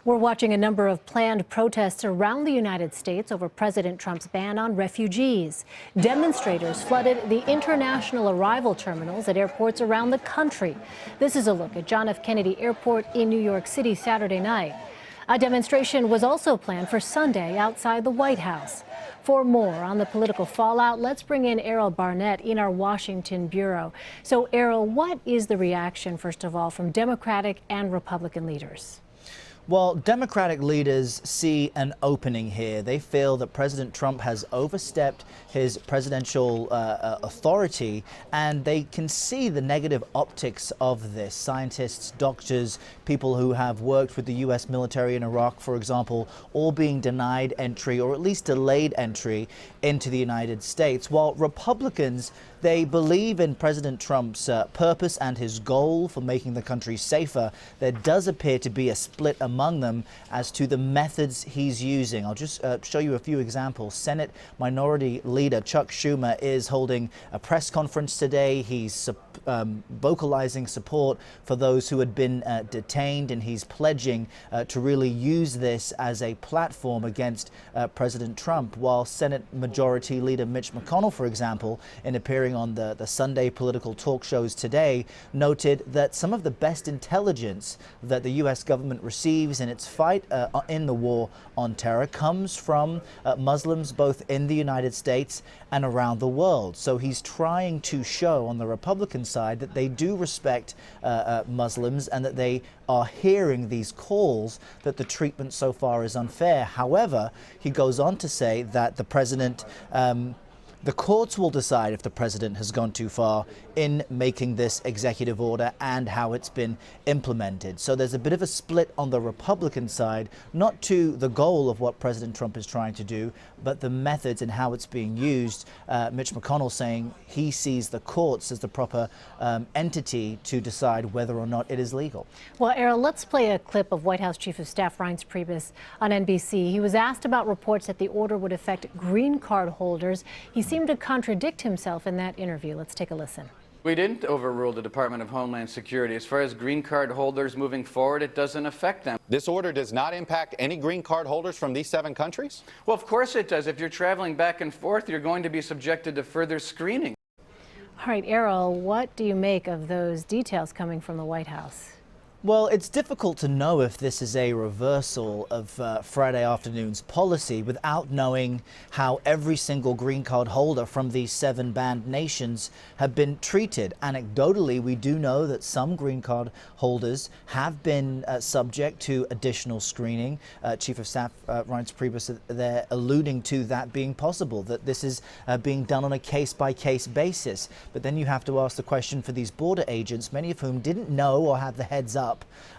We're watching a number of planned protests around the United States over President Trump's ban on refugees. Demonstrators flooded the international arrival terminals at airports around the country. This is a look at John F. Kennedy Airport in New York City Saturday night. A demonstration was also planned for Sunday outside the White House. For more on the political fallout, let's bring in Errol Barnett in our Washington bureau. So, Errol, what is the reaction, first of all, from Democratic and Republican leaders? Well, Democratic leaders see an opening here. They feel that President Trump has overstepped his presidential authority, and they can see the negative optics of this. Scientists, doctors, people who have worked with the U.S. military in Iraq, for example, all being denied entry or at least delayed entry into the United States, while Republicans, they believe in President Trump's purpose and his goal for making the country safer. There does appear to be a split among them as to the methods he's using. I'll just show you a few examples. Senate Minority Leader Chuck Schumer is holding a press conference today. He's vocalizing support for those who had been detained, and he's pledging to really use this as a platform against President Trump, while Senate Majority Leader Mitch McConnell, for example, in appearing on the Sunday political talk shows today, noted that some of the best intelligence that the U.S. government receives in its fight in the war on terror comes from Muslims both in the United States and around the world. So he's trying to show on the Republican side that they do respect Muslims and that they are hearing these calls that the treatment so far is unfair. However, he goes on to say that the president the courts will decide if the president has gone too far in making this executive order and how it's been implemented. So there's a bit of a split on the Republican side, not to the goal of what President Trump is trying to do, but the methods and how it's being used. Mitch McConnell saying he sees the courts as the proper entity to decide whether or not it is legal. Well, Errol, let's play a clip of White House Chief of Staff Reince Priebus on NBC. He was asked about reports that the order would affect green card holders. He seemed to contradict himself in that interview. Let's take a listen. We didn't overrule the Department of Homeland Security. As far as green card holders moving forward, it doesn't affect them. This order does not impact any green card holders from these 7 countries? Well, of course it does. If you're traveling back and forth, you're going to be subjected to further screening. All right, Errol, what do you make of those details coming from the White House? Well, it's difficult to know if this is a reversal of Friday afternoon's policy without knowing how every single green card holder from these 7 banned nations have been treated. Anecdotally, we do know that some green card holders have been subject to additional screening. Chief of Staff Reince Priebus, they're alluding to that being possible, that this is being done on a case-by-case basis. But then you have to ask the question for these border agents, many of whom didn't know or have the heads up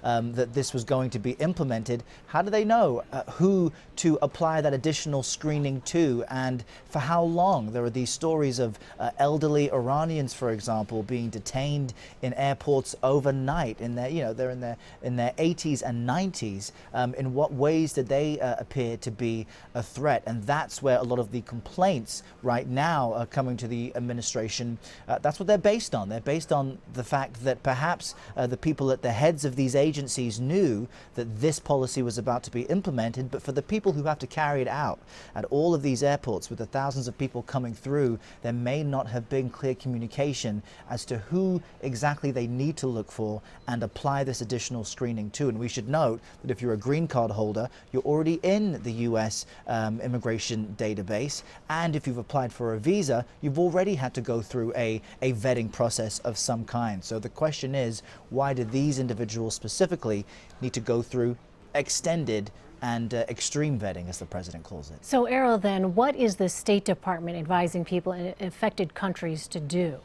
that this was going to be implemented. How do they know who to apply that additional screening to and for how long? There are these stories of elderly Iranians, for example, being detained in airports overnight. They're in their 80s and 90s. In what ways did they appear to be a threat? And that's where a lot of the complaints right now are coming to the administration. That's what they're based on. They're based on the fact that perhaps the people at the heads of these agencies knew that this policy was about to be implemented, but for the people who have to carry it out at all of these airports with the thousands of people coming through, there may not have been clear communication as to who exactly they need to look for and apply this additional screening to. And we should note that if you're a green card holder, you're already in the U.S. immigration database, and if you've applied for a visa, you've already had to go through a vetting process of some kind. So the question is, why do these individuals specifically need to go through extended and extreme vetting, as the president calls it? So, Errol, then, what is the State Department advising people in affected countries to do?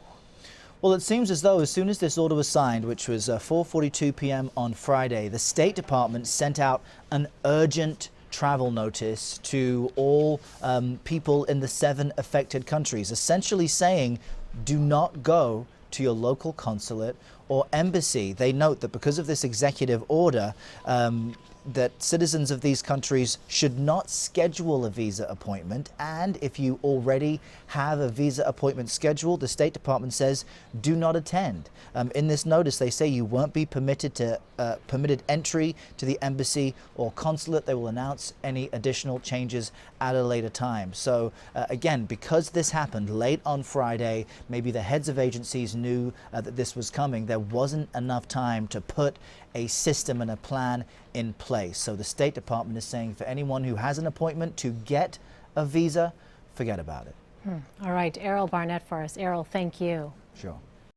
Well, it seems as though as soon as this order was signed, which was 4:42 p.m. on Friday, the State Department sent out an urgent travel notice to all people in the 7 affected countries, essentially saying, do not go to your local consulate or embassy. They note that because of this executive order, that citizens of these countries should not schedule a visa appointment, and if you already have a visa appointment scheduled, the State Department says do not attend. In this notice, they say you won't be permitted to permitted entry to the embassy or consulate. They will announce any additional changes at a later time. So again, because this happened late on Friday, maybe the heads of agencies knew that this was coming. There wasn't enough time to put a system and a plan in place. So the State Department is saying for anyone who has an appointment to get a visa, forget about it. All right, Errol Barnett for us. Errol, thank you. Sure.